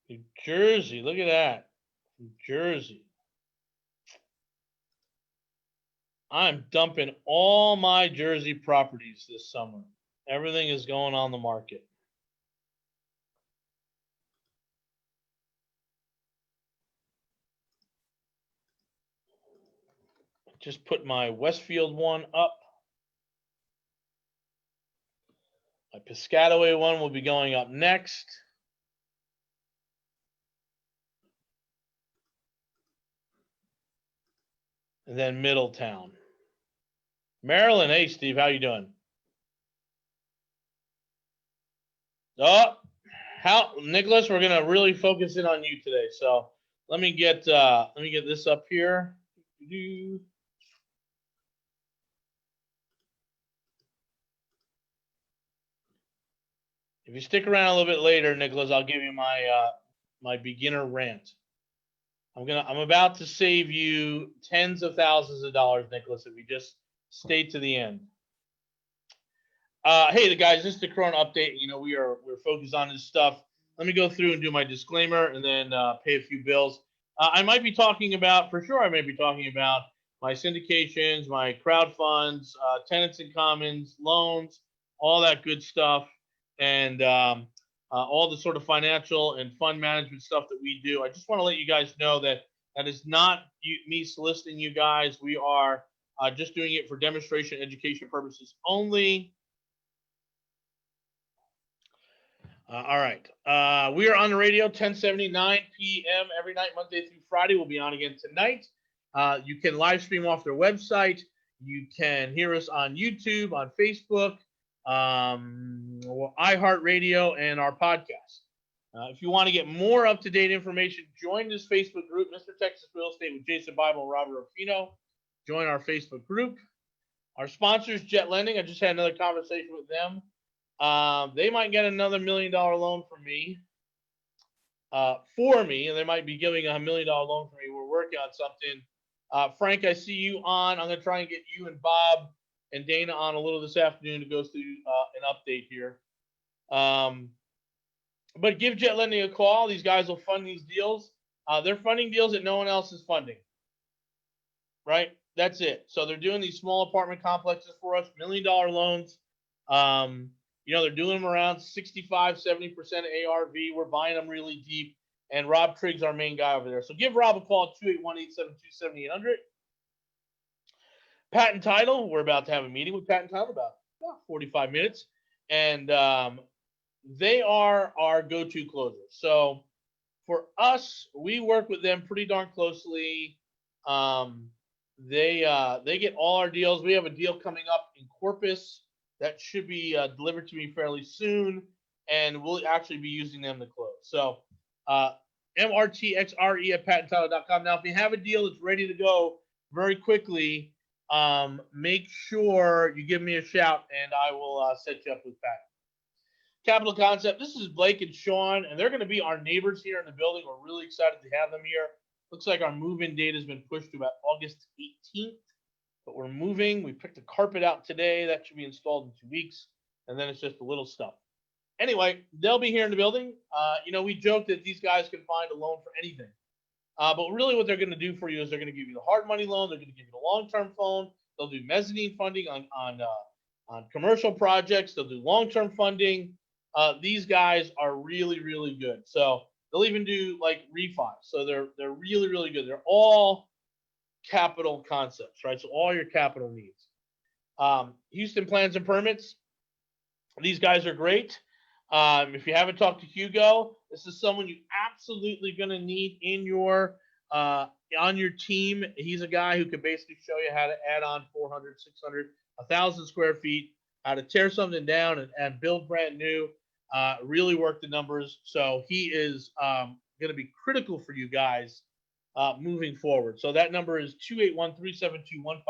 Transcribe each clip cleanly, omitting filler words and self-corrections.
New Jersey, look at that. New Jersey. I'm dumping all my Jersey properties this summer. Everything is going on the market. Just put my Westfield one up. My Piscataway one will be going up next. And then Middletown. Maryland, hey Steve, how you doing? Oh, Nicholas, we're gonna really focus in on you today. So let me get this up here. If you stick around a little bit later, Nicholas, I'll give you my my beginner rant. I'm about to save you tens of thousands of dollars, Nicholas, if you just stay to the end. Hey, the guys, this is the Corona update. You know, we're focused on this stuff. Let me go through and do my disclaimer and then pay a few bills. I might be talking about, for sure, I may be talking about my syndications, my crowd funds, tenants in commons, loans, all that good stuff, and all the sort of financial and fund management stuff that we do. I just want to let you guys know that that is not me soliciting you guys. We are just doing it for demonstration education purposes only. All right. We are on the radio 10:79 p.m. every night, Monday through Friday. We'll be on again tonight. You can live stream off their website. You can hear us on YouTube, on Facebook, iHeartRadio, and our podcast. If you want to get more up-to-date information, join this Facebook group, Mr. Texas Real Estate with Jason Bible and Robert Orfino. Join our Facebook group. Our sponsors, Jet Lending. I just had another conversation with them. They might get another $1 million loan from me, and they might be giving a $1 million loan for me. We're working on something. Frank, I see you on. I'm going to try and get you and Bob and Dana on a little this afternoon to go through an update here. But give Jet Lending a call. These guys will fund these deals. They're funding deals that no one else is funding, right? That's it. So they're doing these small apartment complexes for us, $1 million loans. You know, they're doing them around 65, 70% ARV. We're buying them really deep. And Rob Triggs, our main guy over there. So give Rob a call at 281-872-7800. Patent Title, we're about to have a meeting with Patent Title about 45 minutes. And they are our go-to closer. So for us, we work with them pretty darn closely. They get all our deals. We have a deal coming up in Corpus that should be delivered to me fairly soon, and we'll actually be using them to close. So MRTXRE@patenttitle.com. Now, if you have a deal that's ready to go very quickly, make sure you give me a shout, and I will set you up with Pat. Capital Concept, this is Blake and Sean, and they're going to be our neighbors here in the building. We're really excited to have them here. Looks like our move-in date has been pushed to about August 18th. But we're moving. We picked the carpet out today. That should be installed in 2 weeks. And then it's just a little stuff. Anyway, they'll be here in the building. You know, we joke that these guys can find a loan for anything. But really what they're going to do for you is they're going to give you the hard money loan. They're going to give you the long-term loan. They'll do mezzanine funding on commercial projects. They'll do long-term funding. These guys are really, really good. So they'll even do like refis. So they're really, really good. They're all capital concepts, right? So all your capital needs. Houston Plans and Permits. These guys are great. If you haven't talked to Hugo, this is someone you absolutely going to need in your on your team. He's a guy who can basically show you how to add on 400, 600, 1,000 square feet, how to tear something down and build brand new, really work the numbers. So he is going to be critical for you guys moving forward. So that number is 281-372-15555.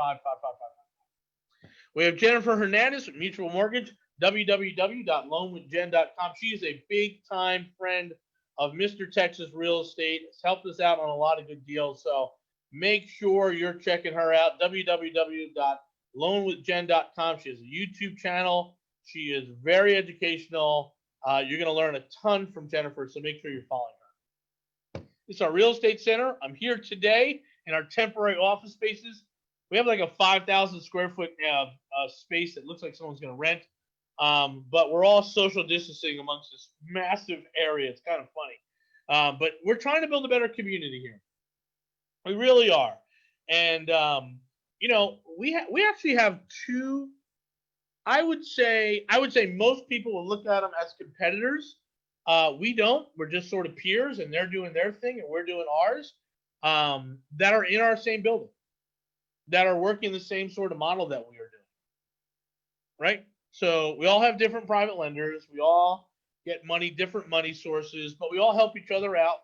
We have Jennifer Hernandez with Mutual Mortgage, www.loanwithjen.com. She is a big-time friend of Mr. Texas Real Estate. Has helped us out on a lot of good deals. So make sure you're checking her out, www.loanwithjen.com. She has a YouTube channel. She is very educational. You're going to learn a ton from Jennifer, so make sure you're following her. It's our real estate center. I'm here today in our temporary office spaces. We have like a 5,000 square foot space that looks like someone's going to rent. But we're all social distancing amongst this massive area. It's kind of funny. But we're trying to build a better community here. We really are. And, we actually have two. I would say most people will look at them as competitors. We don't. We're just sort of peers, and they're doing their thing, and we're doing ours. That are in our same building, that are working the same sort of model that we are doing. Right? So we all have different private lenders. We all get money, different money sources, but we all help each other out.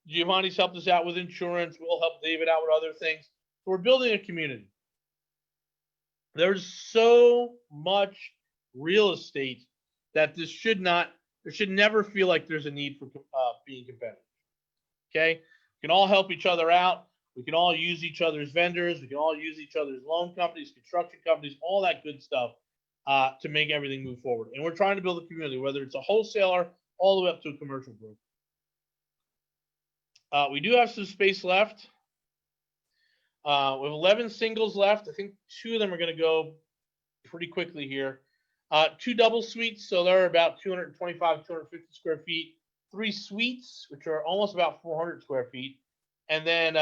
Giovanni's helped us out with insurance. We'll help David out with other things. So we're building a community. There's so much real estate that there should never feel like there's a need for being competitive. Okay? We can all help each other out. We can all use each other's vendors. We can all use each other's loan companies, construction companies, all that good stuff to make everything move forward. And we're trying to build a community, whether it's a wholesaler all the way up to a commercial group. We do have some space left. We have 11 singles left. I think 2 of them are going to go pretty quickly here. 2 double suites, so they're about 225, 250 square feet. 3 suites, which are almost about 400 square feet. And then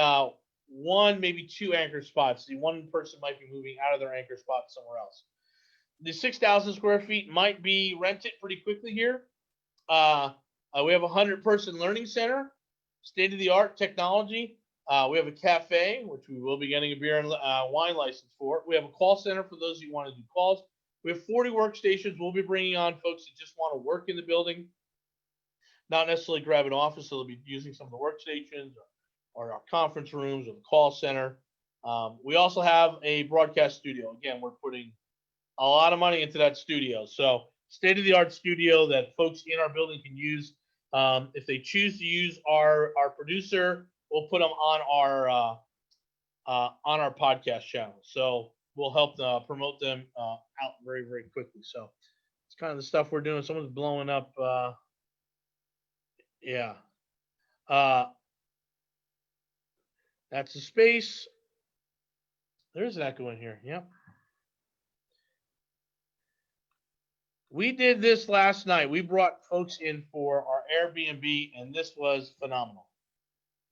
1, maybe 2 anchor spots. The one person might be moving out of their anchor spot somewhere else. The 6,000 square feet might be rented pretty quickly here. We have a 100-person learning center, state-of-the-art technology. We have a cafe, which we will be getting a beer and wine license for. We have a call center for those who want to do calls. We have 40 workstations. We'll be bringing on folks that just want to work in the building, not necessarily grab an office. So they'll be using some of the workstations or our conference rooms or the call center. We also have a broadcast studio. Again, we're putting a lot of money into that studio. So state-of-the-art studio that folks in our building can use. If they choose to use our producer, we'll put them on our podcast channel. So we'll help promote them out very, very quickly. So it's kind of the stuff we're doing. Someone's blowing up. Yeah. That's the space. There's an echo in here. Yep. We did this last night. We brought folks in for our Airbnb, and this was phenomenal.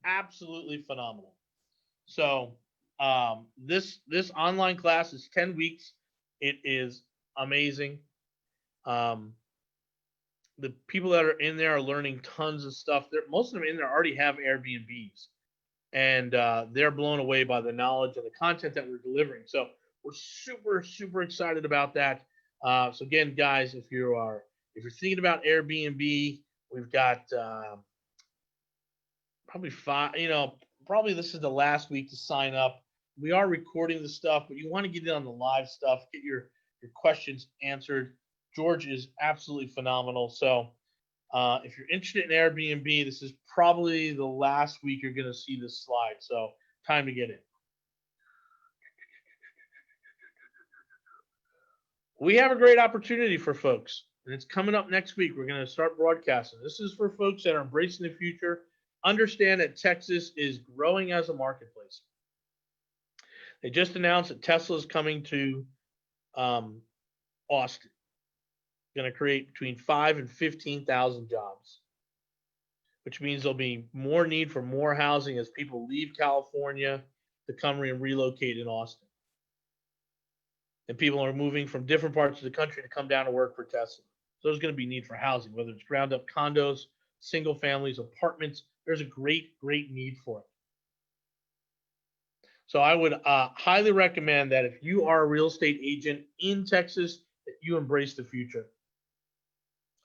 Absolutely phenomenal. So this online class is 10 weeks. It is amazing. The people that are in there are learning tons of stuff. Most of them in there already have Airbnbs, and they're blown away by the knowledge and the content that we're delivering. So we're super, super excited about that. So again, guys, if you're thinking about Airbnb, we've got probably 5. Probably this is the last week to sign up. We are recording the stuff, but you want to get in on the live stuff, get your questions answered. George is absolutely phenomenal. So if you're interested in Airbnb, this is probably the last week you're going to see this slide. So time to get in. We have a great opportunity for folks, and it's coming up next week. We're going to start broadcasting. This is for folks that are embracing the future. Understand that Texas is growing as a marketplace. They just announced that Tesla is coming to Austin. Going to create between 5,000 and 15,000 jobs, which means there'll be more need for more housing as people leave California to come and relocate in Austin. And people are moving from different parts of the country to come down to work for Tesla. So there's going to be need for housing, whether it's ground up condos, single families, apartments. There's a great, great need for it. So I would highly recommend that if you are a real estate agent in Texas, that you embrace the future.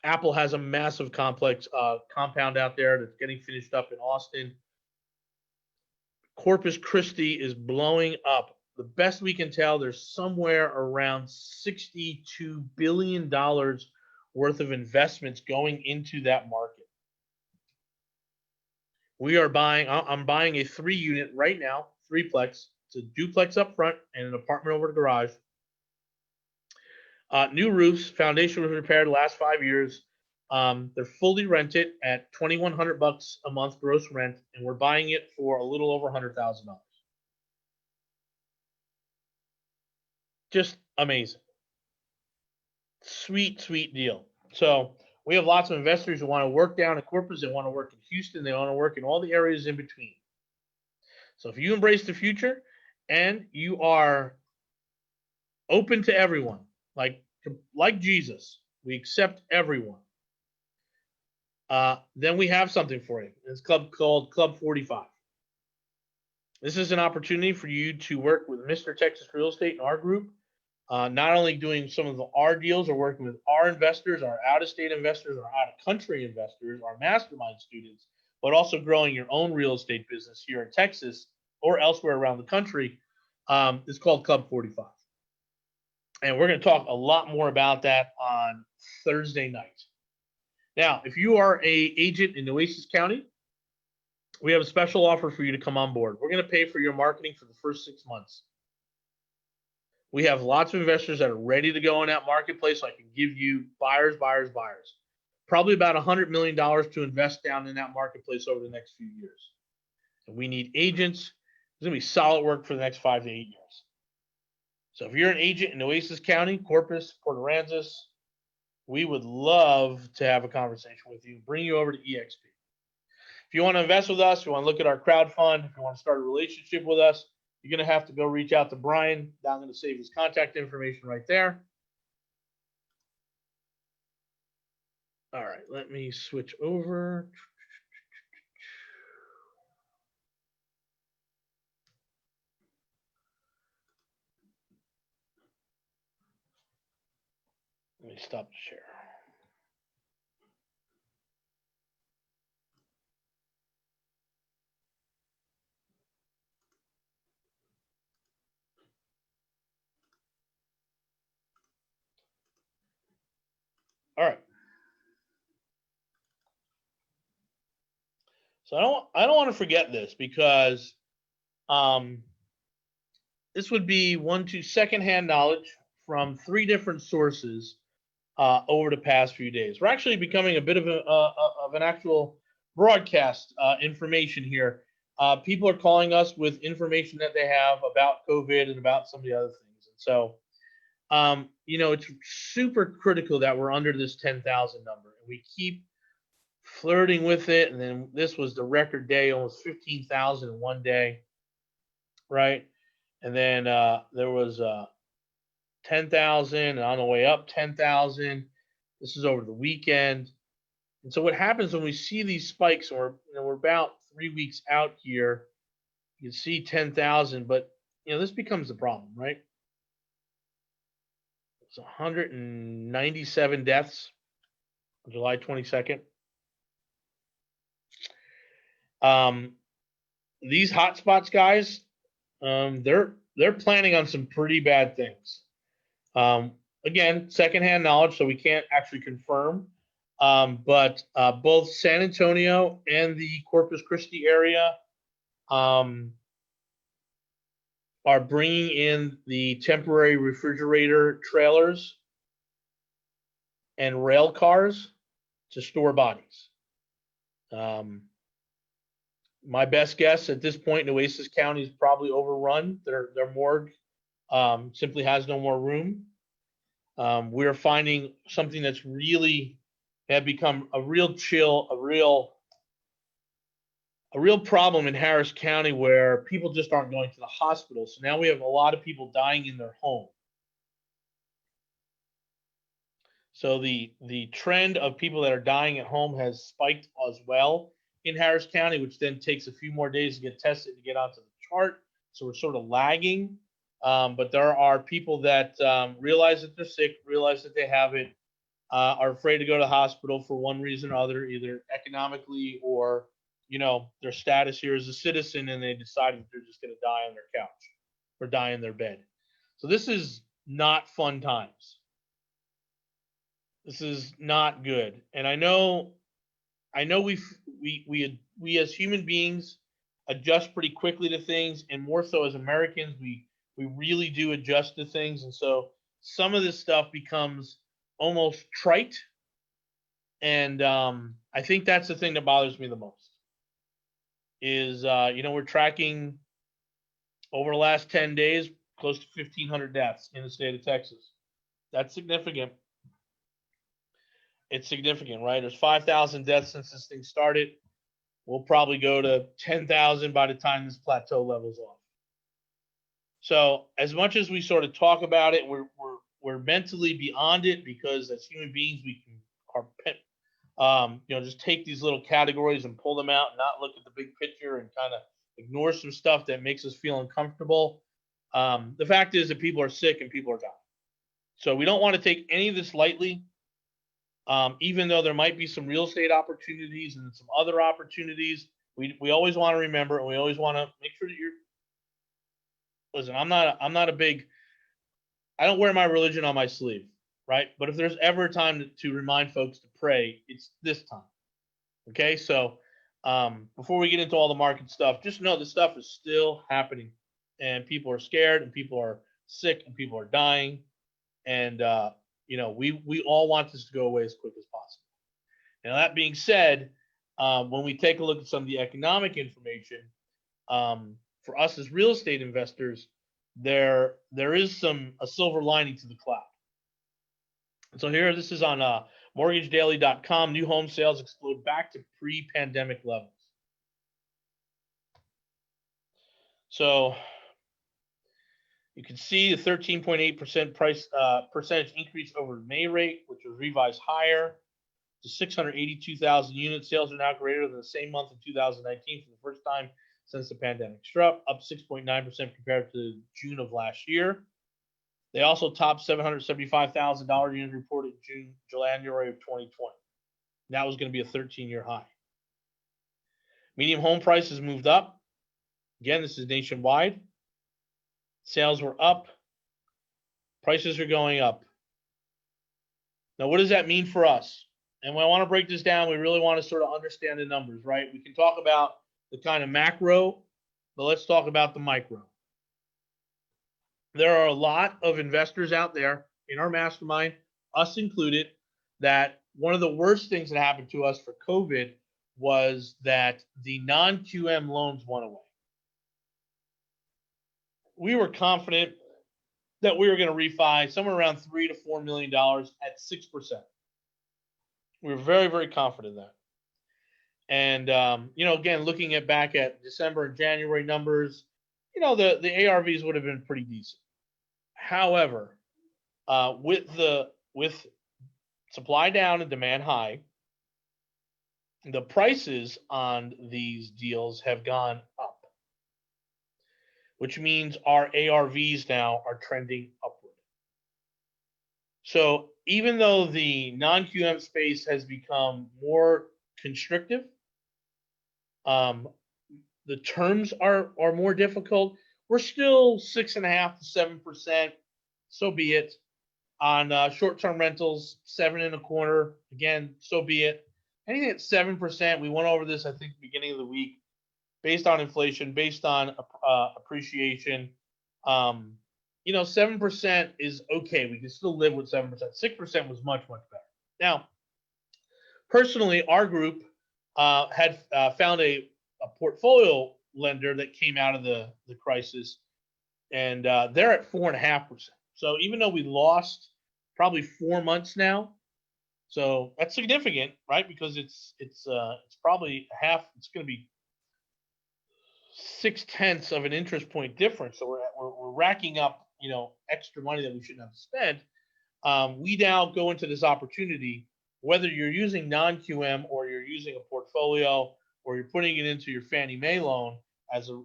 Apple has a massive complex compound out there that's getting finished up in Austin. Corpus Christi is blowing up. The best we can tell, there's somewhere around $62 billion worth of investments going into that market. I'm buying a 3-unit right now, 3-plex. It's a duplex up front and an apartment over the garage. New roofs, foundation was repaired the last 5 years. They're fully rented at $2,100 a month gross rent, and we're buying it for a little over $100,000. Just amazing. Sweet, sweet deal. So we have lots of investors who want to work down in Corpus. They want to work in Houston. They want to work in all the areas in between. So if you embrace the future and you are open to everyone, like Jesus, we accept everyone. Then we have something for you. It's called Club 45. This is an opportunity for you to work with Mr. Texas Real Estate in our group. Not only doing some of our deals or working with our investors, our out-of-state investors, our out-of-country investors, our mastermind students, but also growing your own real estate business here in Texas or elsewhere around the country. It's called Club 45. And we're going to talk a lot more about that on Thursday night. Now, if you are an agent in Nueces County, we have a special offer for you to come on board. We're going to pay for your marketing for the first 6 months. We have lots of investors that are ready to go in that marketplace. So I can give you buyers. Probably about $100 million to invest down in that marketplace over the next few years. And we need agents. There's going to be solid work for the next 5 to 8 years. So if you're an agent in Nueces County, Corpus, Port Aransas, we would love to have a conversation with you, bring you over to EXP. If you want to invest with us, you want to look at our crowd fund, if you want to start a relationship with us, you're going to have to go reach out to Brian. I'm going to save his contact information right there. All right, let me switch over. Let me stop the share. All right. So I don't want to forget this because this would be secondhand knowledge from 3 different sources over the past few days. We're actually becoming a bit of an actual broadcast information here. People are calling us with information that they have about COVID and about some of the other things. And so, it's super critical that we're under this 10,000 number. And we keep flirting with it. And then this was the record day, almost 15,000 in one day, right? And then there was 10,000 and on the way up 10,000. This is over the weekend. And so what happens when we see these spikes, or we're about 3 weeks out here, you can see 10,000, but this becomes the problem, right? It's 197 deaths on July 22nd. These hotspots, guys, they're planning on some pretty bad things. Again, secondhand knowledge, so we can't actually confirm. But both San Antonio and the Corpus Christi area are bringing in the temporary refrigerator trailers and rail cars to store bodies. My best guess at this point, Nueces County is probably overrun. Their morgue simply has no more room. We're finding something that's really had become a real problem in Harris County, where people just aren't going to the hospital. So now we have a lot of people dying in their home. So the trend of people that are dying at home has spiked as well in Harris County, which then takes a few more days to get tested to get onto the chart. So we're sort of lagging. But there are people that realize that they're sick, realize that they have it, are afraid to go to the hospital for one reason or other, either economically or, their status here as a citizen, and they decided that they're just going to die on their couch or die in their bed. So this is not fun times. This is not good. And I know we as human beings adjust pretty quickly to things, and more so as Americans, we really do adjust to things. And so some of this stuff becomes almost trite, And I think that's the thing that bothers me the most is, we're tracking over the last 10 days, close to 1,500 deaths in the state of Texas. That's significant. It's significant, right? There's 5,000 deaths since this thing started. We'll probably go to 10,000 by the time this plateau levels off. So as much as we sort of talk about it, we're mentally beyond it, because as human beings, we can just take these little categories and pull them out and not look at the big picture and kind of ignore some stuff that makes us feel uncomfortable. The fact is that people are sick and people are dying. So we don't want to take any of this lightly, even though there might be some real estate opportunities and some other opportunities. We always want to remember, and we always want to make sure that listen, I don't wear my religion on my sleeve, right? But if there's ever a time to remind folks to pray, it's this time. Okay, so before we get into all the market stuff, just know this stuff is still happening, and people are scared, and people are sick, and people are dying, and we all want this to go away as quick as possible. Now, that being said, when we take a look at some of the economic information, for us as real estate investors, there is a silver lining to the cloud. So here, this is on mortgagedaily.com. New home sales explode back to pre-pandemic levels. So you can see the 13.8% percentage increase over May rate, which was revised higher to 682,000 units. Sales are now greater than the same month in 2019 for the first time since the pandemic struck, up 6.9% compared to June of last year. They also topped $775,000 units reported in January of 2020. That was going to be a 13-year high. Median home prices moved up. Again, this is nationwide. Sales were up. Prices are going up. Now, what does that mean for us? And when I want to break this down, we really want to sort of understand the numbers, right? We can talk about the kind of macro, but let's talk about the micro. There are a lot of investors out there in our mastermind, us included, that one of the worst things that happened to us for COVID was that the non-QM loans went away. We were confident that we were going to refi somewhere around $3 to $4 million at 6%. We were very, very confident in that. And, again, looking back at December and January numbers, the ARVs would have been pretty decent. However, with supply down and demand high, the prices on these deals have gone up, which means our ARVs now are trending upward. So even though the non-QM space has become more constrictive, the terms are more difficult. We're still 6.5% to 7%. So be it. On short-term rentals, 7.25%. Again, so be it. Anything at 7%, we went over this, I think, beginning of the week, based on inflation, based on appreciation. 7% is okay. We can still live with 7%. 6% was much, much better. Now, personally, our group had found a portfolio lender that came out of the crisis, and they're at 4.5%. So even though we lost probably 4 months now, so that's significant, right? Because it's probably half. It's going to be 0.6 of an interest point difference. So we're racking up extra money that we shouldn't have to spend. We now go into this opportunity, whether you're using non-QM or you're using a portfolio or you're putting it into your Fannie Mae loan as a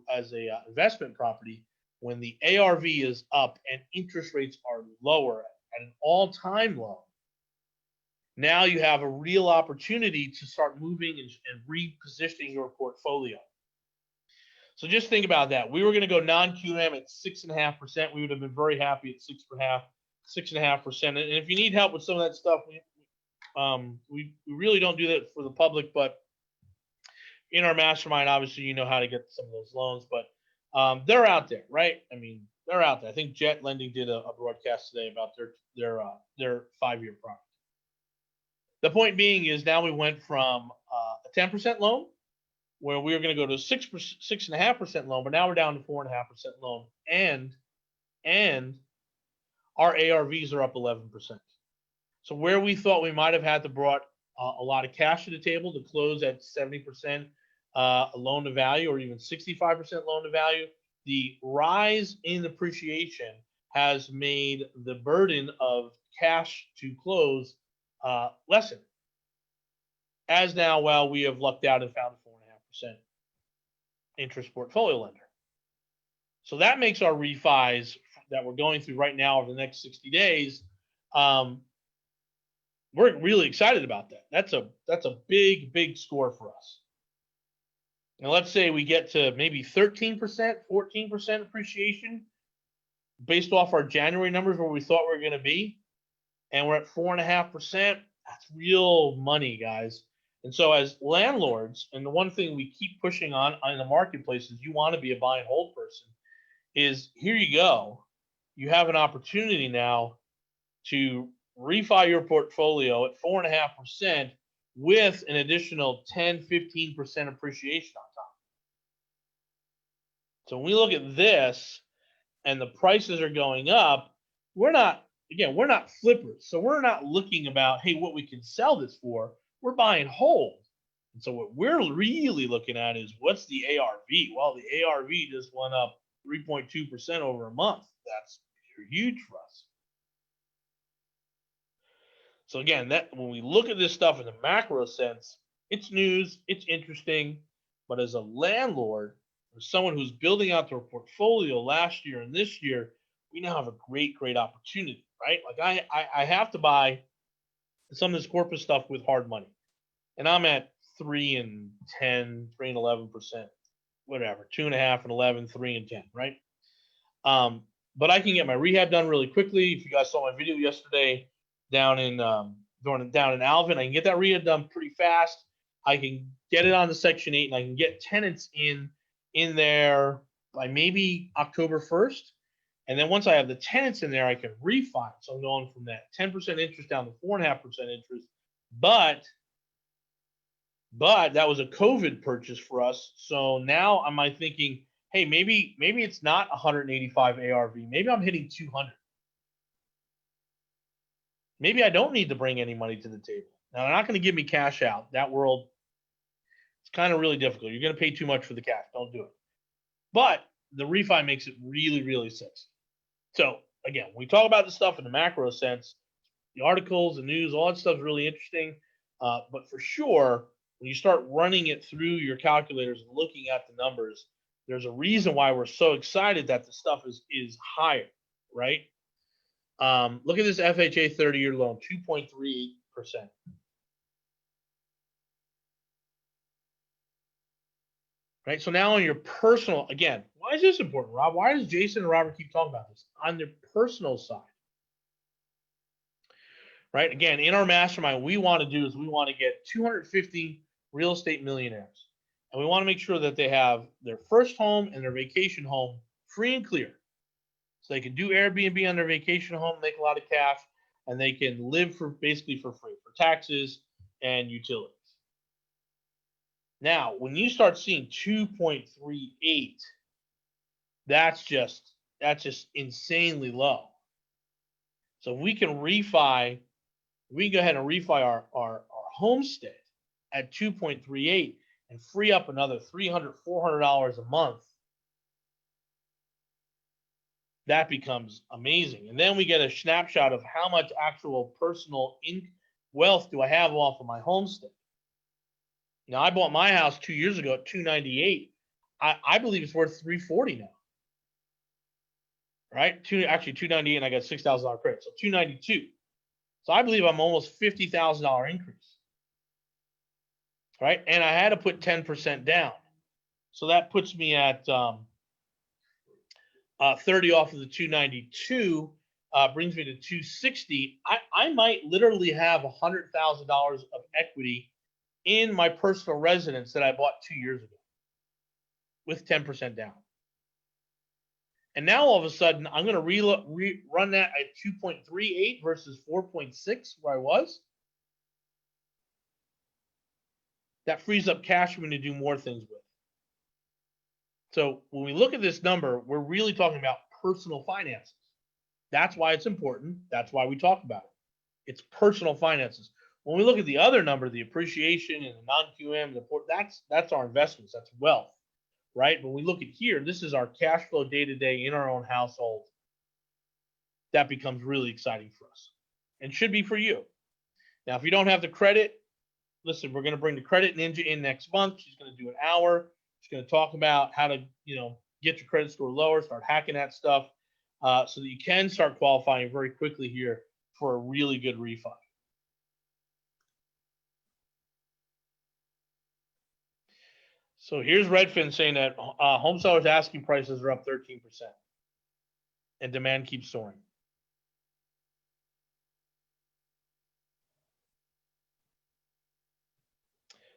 investment property, when the ARV is up and interest rates are lower at an all-time low, now you have a real opportunity to start moving and repositioning your portfolio. So just think about that. We were going to go non-QM at 6.5%. We would have been very happy at 6.5%. And if you need help with some of that stuff, we really don't do that for the public, but in our mastermind, obviously, you know how to get some of those loans, but they're out there, right? I mean, they're out there. I think Jet Lending did a broadcast today about their 5-year product. The point being is now we went from a 10% loan, where we were going to go to 6.5% loan, but now we're down to 4.5% loan, and our ARVs are up 11%. So where we thought we might have had to brought a lot of cash to the table to close at 70% loan to value, or even 65% loan to value, the rise in appreciation has made the burden of cash to close lessen. As now, well, we have lucked out and found a 4.5% interest portfolio lender. So that makes our refis that we're going through right now over the next 60 days, we're really excited about that. That's a big score for us. And let's say we get to maybe 13%, 14% appreciation based off our January numbers where we thought we were going to be, and we're at 4.5%. That's real money, guys. And so as landlords, and the one thing we keep pushing on in the marketplace is you want to be a buy and hold person, is here you go. You have an opportunity now to refi your portfolio at 4.5% with an additional 10-15% appreciation on top. So when we look at this and the prices are going up, we're not flippers. So we're not looking about, hey, what we can sell this for. We're buying hold. And so what we're really looking at is what's the ARV? Well, the ARV just went up 3.2% over a month. That's huge for us. So again, that when we look at this stuff in the macro sense, it's news, it's interesting, but as a landlord or someone who's building out their portfolio last year and this year, we now have a great opportunity, right? Like I have to buy some of this corporate stuff with hard money, and I'm at 3 and 10, 3 and 11%, whatever, 2.5 and 11, 3 and 10, right? But I can get my rehab done really quickly. If you guys saw my video yesterday down in Alvin, I can get that rehab done pretty fast. I can get it on the Section 8, and I can get tenants in there by maybe October 1st. And then once I have the tenants in there, I can refi. So I'm going from that 10% interest down to 4.5% interest. But that was a COVID purchase for us. So now am I thinking, hey, maybe it's not 185 ARV. Maybe I'm hitting 200. Maybe I don't need to bring any money to the table. Now, they're not going to give me cash out. That world, it's kind of really difficult. You're going to pay too much for the cash. Don't do it. But the refi makes it really sexy. So, again, we talk about this stuff in the macro sense. The articles, the news, all that stuff is really interesting. But for sure, when you start running it through your calculators and looking at the numbers, there's a reason why we're so excited that the stuff is higher, right? Look at this FHA 30-year loan, 2.38%. Right, so now on your personal, again, why is this important, Rob? Why does Jason and Robert keep talking about this? On the personal side, right? Again, in our mastermind, we want to get 250 real estate millionaires. And we want to make sure that they have their first home and their vacation home free and clear. So they can do Airbnb on their vacation home, make a lot of cash, and they can live basically for free, for taxes and utilities. Now, when you start seeing 2.38, that's just insanely low. So we can go ahead and refi our homestead at 2.38 and free up another $300, $400 a month. That becomes amazing. And then we get a snapshot of how much actual personal wealth do I have off of my homestead. Now, I bought my house 2 years ago at $298. I believe it's worth $340 now. Right? Actually, $298, and I got $6,000 credit, so $292. So I believe I'm almost $50,000 increase. Right? And I had to put 10% down. So that puts me at 30 off of the 292, brings me to 260. I might literally have $100,000 of equity in my personal residence that I bought 2 years ago with 10% down. And now all of a sudden, I'm going to run that at 2.38 versus 4.6 where I was. That frees up cash for me to do more things with. So when we look at this number, we're really talking about personal finances. That's why it's important. That's why we talk about it. It's personal finances. When we look at the other number, the appreciation and the non-QM, that's our investments. That's wealth, right? When we look at here, this is our cash flow day-to-day in our own household. That becomes really exciting for us and should be for you. Now, if you don't have the credit, listen, we're going to bring the credit ninja in next month. She's going to do an hour. She's going to talk about how to, get your credit score lower, start hacking that stuff so that you can start qualifying very quickly here for a really good refi. So here's Redfin saying that home sellers' asking prices are up 13% and demand keeps soaring.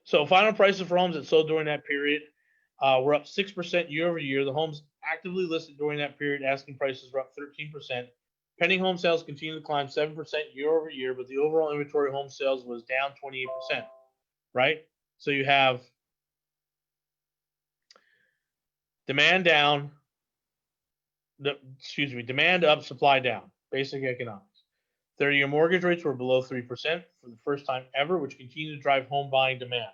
So final prices for homes that sold during that period were up 6% year over year. The homes actively listed during that period, asking prices were up 13%. Pending home sales continued to climb 7% year over year, but the overall inventory home sales was down 28%, right? So you have demand down, demand up, supply down, basic economics. 30-year mortgage rates were below 3% for the first time ever, which continued to drive home buying demand.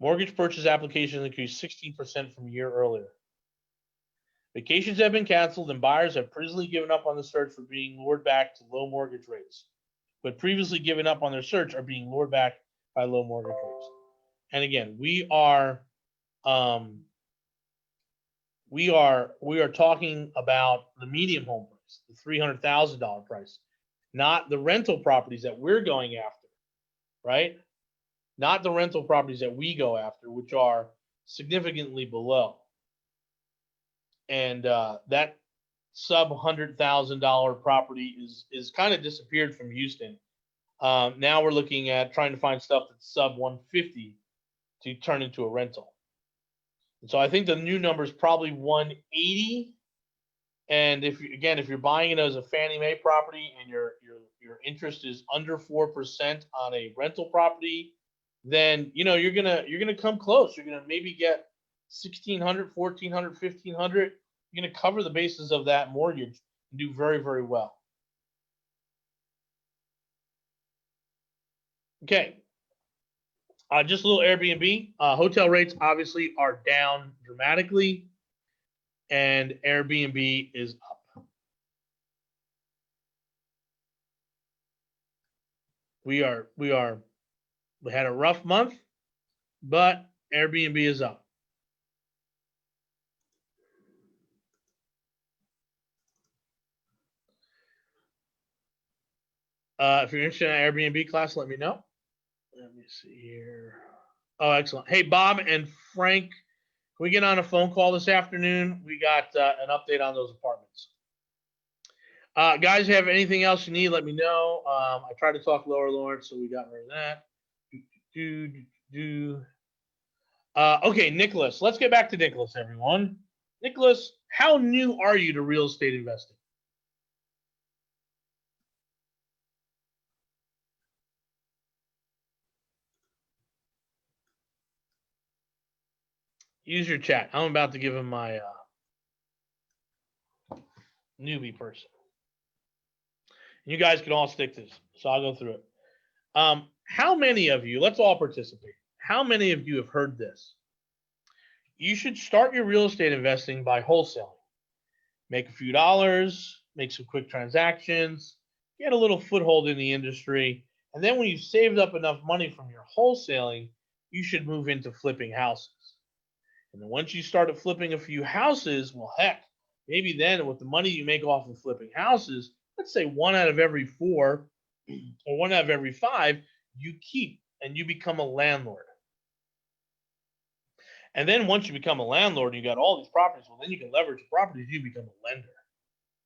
Mortgage purchase applications increased 16% from a year earlier. Vacations have been canceled and buyers have previously given up on the search for being lured back to low mortgage rates. But previously given up on their search are being lured back by low mortgage rates. And again, we are talking about the medium home price, the $300,000 price, not the rental properties that we're going after, right? Not the rental properties that we go after, which are significantly below. And that sub $100,000 property is kind of disappeared from Houston. Now we're looking at trying to find stuff that's sub 150 to turn into a rental. And so I think the new number is probably 180. And if you're buying it as a Fannie Mae property and your interest is under 4% on a rental property, then you're gonna come close. You're gonna maybe get $1,600, $1,400, $1,500. You're gonna cover the basis of that mortgage and do very, very well. Okay. Just a little Airbnb. Hotel rates obviously are down dramatically, and Airbnb is up. We had a rough month, but Airbnb is up. If you're interested in an Airbnb class, let me know. Let me see here. Oh, excellent. Hey, Bob and Frank, can we get on a phone call this afternoon? We got an update on those apartments. Guys, have anything else you need, let me know. I tried to talk lower, Lawrence, so we got rid of that. Okay, Nicholas. Let's get back to Nicholas, everyone. Nicholas, how new are you to real estate investing? Use your chat. I'm about to give him my newbie person. You guys can all stick this, so I'll go through it. How many of you, let's all participate. How many of you have heard this? You should start your real estate investing by wholesaling. Make a few dollars, make some quick transactions, get a little foothold in the industry, and then when you've saved up enough money from your wholesaling, you should move into flipping houses. And then once you started flipping a few houses, well, heck, maybe then with the money you make off of flipping houses, let's say 1 out of every 4 or 1 out of every 5, you keep and you become a landlord. And then once you become a landlord and you got all these properties, well, then you can leverage the properties, you become a lender.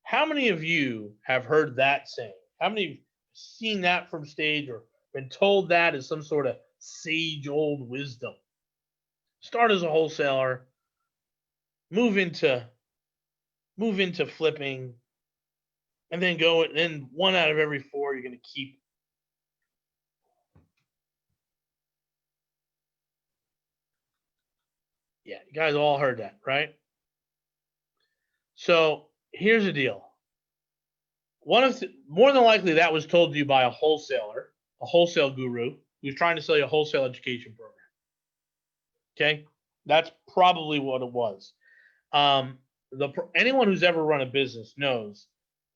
How many of you have heard that saying? How many have seen that from stage or been told that as some sort of sage old wisdom? Start as a wholesaler, move into flipping, and then go, and then 1 out of every 4 you're going to keep. Yeah, you guys all heard that, right? So here's the deal. More than likely that was told to you by a wholesaler, a wholesale guru who's trying to sell you a wholesale education program. Okay, that's probably what it was. Anyone who's ever run a business knows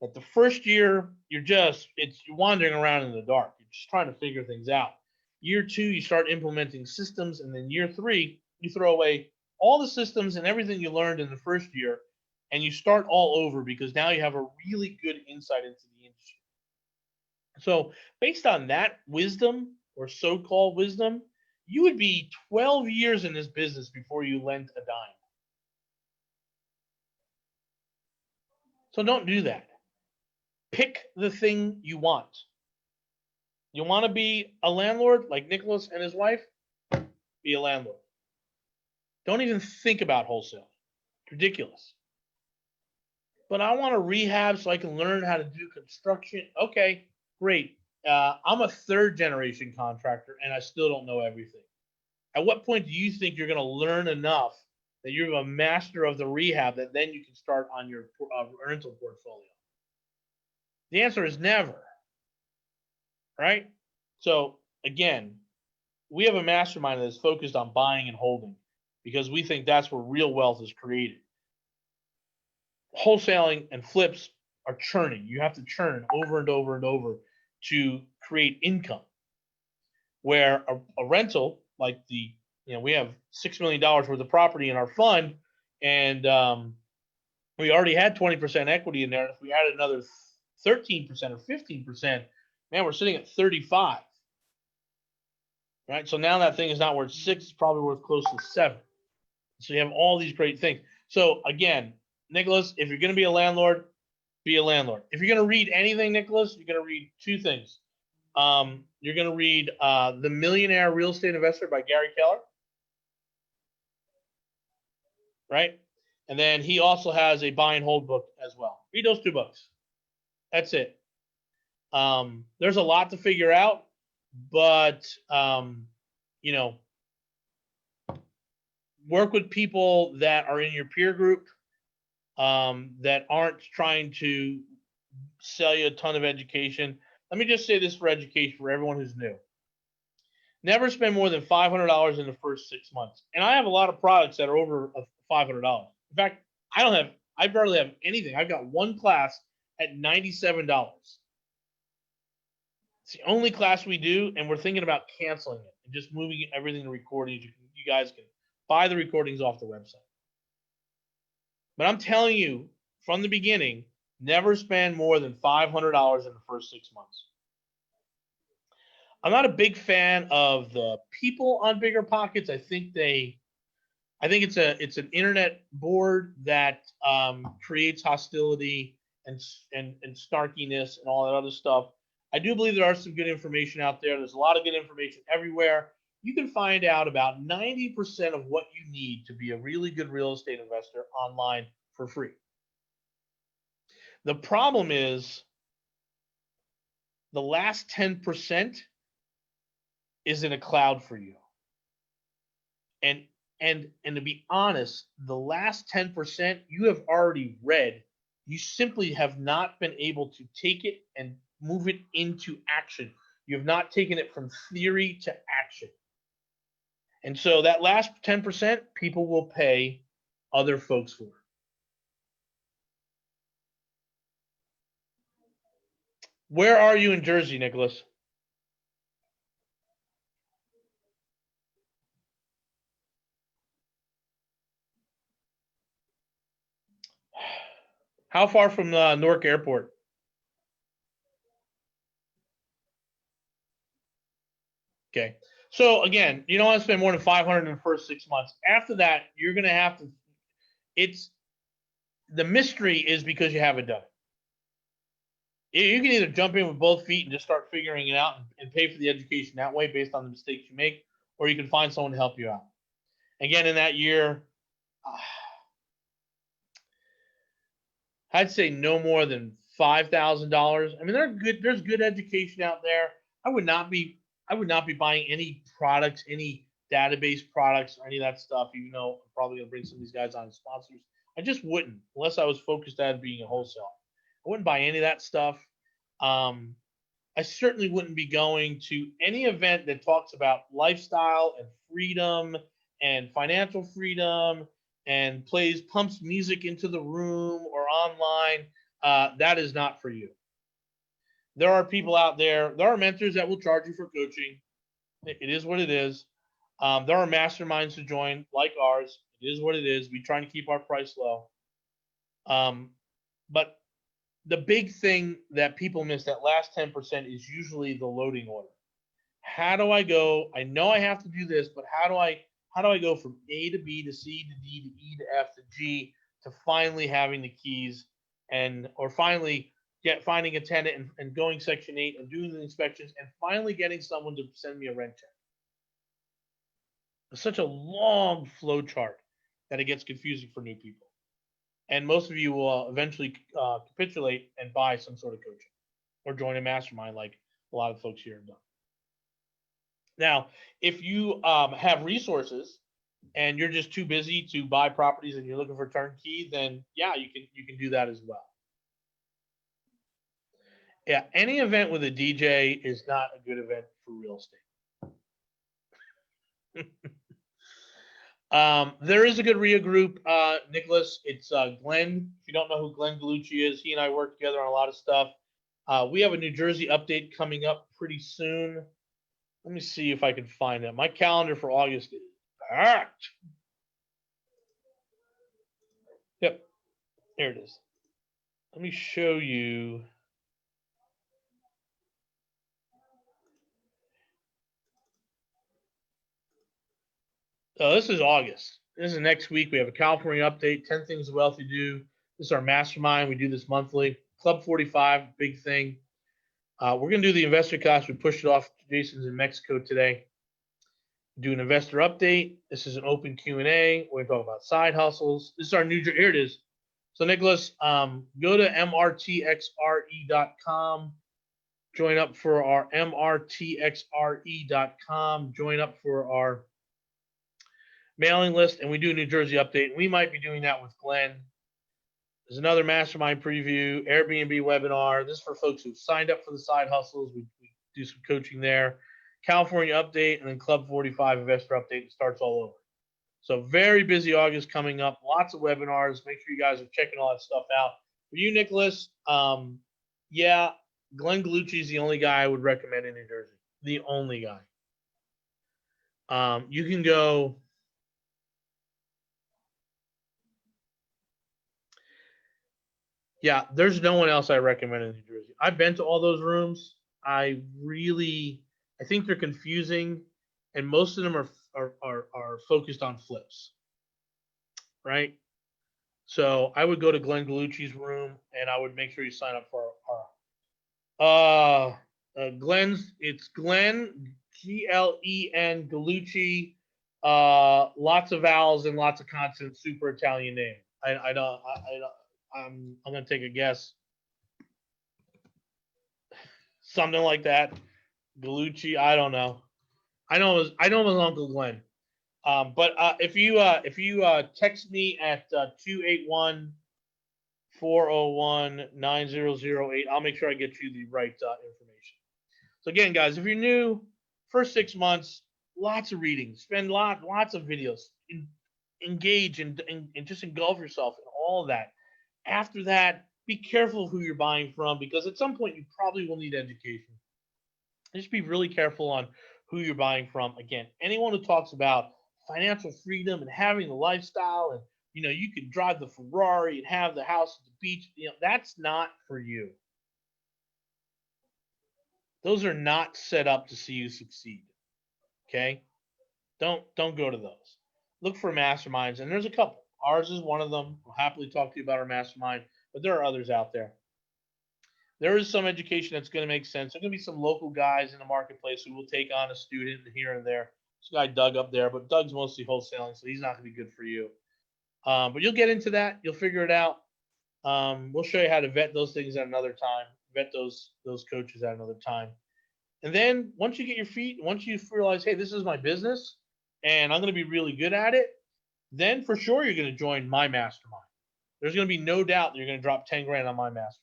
that the first year you're wandering around in the dark. You're just trying to figure things out. Year 2, you start implementing systems, and then year 3, you throw away all the systems and everything you learned in the first year, and you start all over because now you have a really good insight into the industry. So based on that wisdom, or so-called wisdom, you would be 12 years in this business before you lent a dime. So don't do that. Pick the thing you want. You want to be a landlord like Nicholas and his wife? Be a landlord. Don't even think about wholesale. It's ridiculous. But I want to rehab so I can learn how to do construction. Okay, great. I'm a 3rd generation contractor and I still don't know everything. At what point do you think you're going to learn enough that you're a master of the rehab that then you can start on your rental portfolio? The answer is never. Right? So again, we have a mastermind that is focused on buying and holding because we think that's where real wealth is created. Wholesaling and flips are churning. You have to churn over and over and over to create income. Where a rental, like we have $6 million worth of property in our fund, and we already had 20% equity in there. And if we added another 13% or 15%, man, we're sitting at 35. Right? So now that thing is not worth 6, it's probably worth close to 7. So you have all these great things. So again, Nicholas, if you're going to be a landlord, be a landlord. If you're going to read anything, Nicholas, you're going to read 2 things. You're going to read The Millionaire Real Estate Investor by Gary Keller. Right? And then he also has a buy and hold book as well. Read those 2 books. That's it. There's a lot to figure out, but work with people that are in your peer group, that aren't trying to sell you a ton of education. Let me just say this for education for everyone who's new. Never spend more than $500 in the first 6 months. And I have a lot of products that are over $500. In fact, I barely have anything. I've got one class at $97. It's the only class we do, and we're thinking about canceling it and just moving everything to recordings. You guys can buy the recordings off the website. But I'm telling you from the beginning, never spend more than $500 in the first 6 months. I'm not a big fan of the people on Bigger Pockets. I think it's an internet board that creates hostility and snarkiness and all that other stuff. I do believe there are some good information out there. There's a lot of good information everywhere. You can find out about 90% of what you need to be a really good real estate investor online for free. The problem is the last 10% is in a cloud for you. And to be honest, the last 10% you have already read. You simply have not been able to take it and move it into action. You have not taken it from theory to action. And so that last 10%, people will pay other folks for. Where are you in Jersey, Nicholas? How far from Newark Airport? Okay. So again, you don't want to spend more than $500 in the first 6 months. After that, you're going to have to. The mystery is because you haven't done it. You can either jump in with both feet and just start figuring it out and pay for the education that way based on the mistakes you make, or you can find someone to help you out. Again, in that year, I'd say no more than $5,000. I mean, there's good education out there. I would not be buying any products, any database products or any of that stuff, even though I'm probably going to bring some of these guys on as sponsors. I just wouldn't, unless I was focused on being a wholesaler. I wouldn't buy any of that stuff. I certainly wouldn't be going to any event that talks about lifestyle and freedom and financial freedom and pumps music into the room or online. That is not for you. There are people out there. There are mentors that will charge you for coaching. It is what it is. There are masterminds to join like ours. It is what it is. We're trying to keep our price low. But the big thing that people miss, that last 10%, is usually the loading order. How do I go? I know I have to do this, but how do I go from A to B to C to D to E to F to G to finally having the keys or finally finding a tenant and going Section 8 and doing the inspections and finally getting someone to send me a rent check? It's such a long flow chart that it gets confusing for new people. And most of you will eventually capitulate and buy some sort of coaching or join a mastermind like a lot of folks here have done. Now, if you have resources and you're just too busy to buy properties and you're looking for turnkey, then yeah, you can do that as well. Yeah, any event with a DJ is not a good event for real estate. There is a good RIA group, Nicholas. It's Glenn. If you don't know who Glenn Gallucci is, he and I work together on a lot of stuff. We have a New Jersey update coming up pretty soon. Let me see if I can find it. My calendar for August is packed. Yep, there it is. Let me show you. Oh, this is August. This is next week. We have a California update, 10 things wealthy do. This is our mastermind. We do this monthly. Club 45, big thing. We're going to do the investor class. We pushed it off. Jason's in Mexico today. Do an investor update. This is an open Q&A. We're going to talk about side hustles. This is our new, here it is. So Nicholas, go to mrtxre.com. Join up for our mrtxre.com. Join up for our mailing list, and we do a New Jersey update. We might be doing that with Glenn. There's another mastermind preview, Airbnb webinar. This is for folks who've signed up for the side hustles. We do some coaching there. California update, and then Club 45 investor update. It starts all over. So very busy August coming up. Lots of webinars. Make sure you guys are checking all that stuff out. For you, Nicholas, yeah, Glenn Gallucci is the only guy I would recommend in New Jersey. The only guy. You can go. Yeah, there's no one else I recommend in New Jersey. I've been to all those rooms. I think they're confusing, and most of them are focused on flips, right? So I would go to Glenn Gallucci's room, and I would make sure you sign up for Glenn's. It's Glenn, Glen Gallucci. Lots of vowels and lots of consonants. Super Italian name. I'm gonna take a guess. Something like that. Gallucci, I don't know. I know his Uncle Glenn. But if you text me at 281-401-9008, I'll make sure I get you the right information. So again, guys, if you're new, first 6 months, lots of reading, spend lots of videos, engage and just engulf yourself in all of that. After that, be careful of who you're buying from, because at some point you probably will need education. Just be really careful on who you're buying from. Again, anyone who talks about financial freedom and having the lifestyle and, you can drive the Ferrari and have the house at the beach, that's not for you. Those are not set up to see you succeed. Okay? Don't go to those. Look for masterminds, and there's a couple. Ours is one of them. I'll happily talk to you about our mastermind, but there are others out there. There is some education that's going to make sense. There's going to be some local guys in the marketplace who will take on a student here and there. This guy Doug up there, but Doug's mostly wholesaling, so he's not going to be good for you. But you'll get into that. You'll figure it out. We'll show you how to vet those things at another time. Vet those coaches at another time. And then once you get your feet, once you realize, hey, this is my business, and I'm going to be really good at it, then for sure you're going to join my mastermind. There's going to be no doubt that you're going to drop 10 grand on my mastermind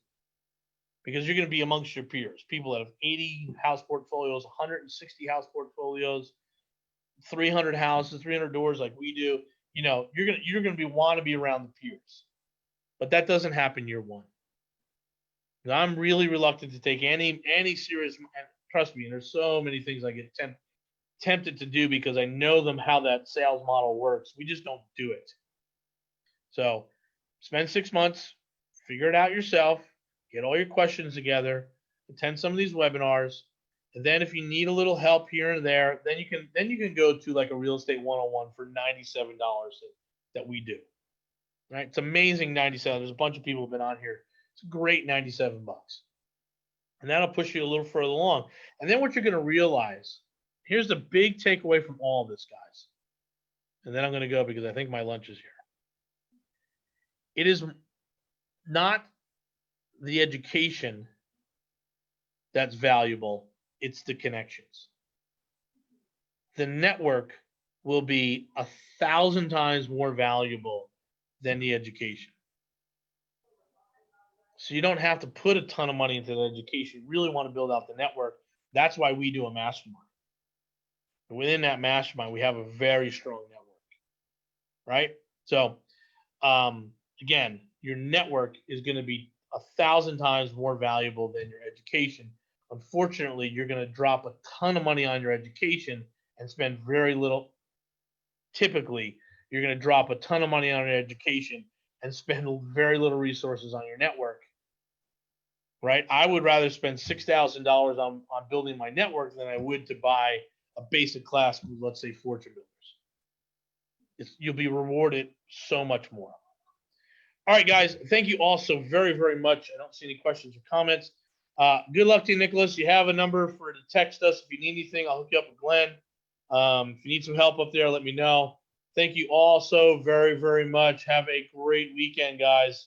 because you're going to be amongst your peers, people that have 80 house portfolios, 160 house portfolios, 300 houses, 300 doors like we do. You know, you're going to want to be around the peers. But that doesn't happen year one. I'm really reluctant to take any serious, trust me, and there's so many things I get tempted to do because I know them how that sales model works. We just don't do it. So spend 6 months, figure it out yourself, get all your questions together, attend some of these webinars, and then if you need a little help here and there, then you can go to like a real estate 101 for $97 that we do. Right? It's amazing, 97. There's a bunch of people who've been on here. It's a great 97 bucks. And that'll push you a little further along. And then what you're going to realize, here's the big takeaway from all of this, guys. And then I'm going to go because I think my lunch is here. It is not the education that's valuable. It's the connections. The network will be 1,000 times more valuable than the education. So you don't have to put a ton of money into the education. You really want to build out the network. That's why we do a mastermind. And within that mastermind, we have a very strong network, right? So, again, your network is going to be 1,000 times more valuable than your education. Unfortunately, you're going to drop a ton of money on your education and spend very little. Typically, you're going to drop a ton of money on your education and spend very little resources on your network, right? I would rather spend $6,000 on building my network than I would to buy a basic class with, let's say, Fortune Builders. You'll be rewarded so much more. All right, guys, thank you all so very, very much. I don't see any questions or comments. Good luck to you, Nicholas. You have a number to text us. If you need anything, I'll hook you up with Glenn. If you need some help up there, let me know. Thank you all so very, very much. Have a great weekend, guys.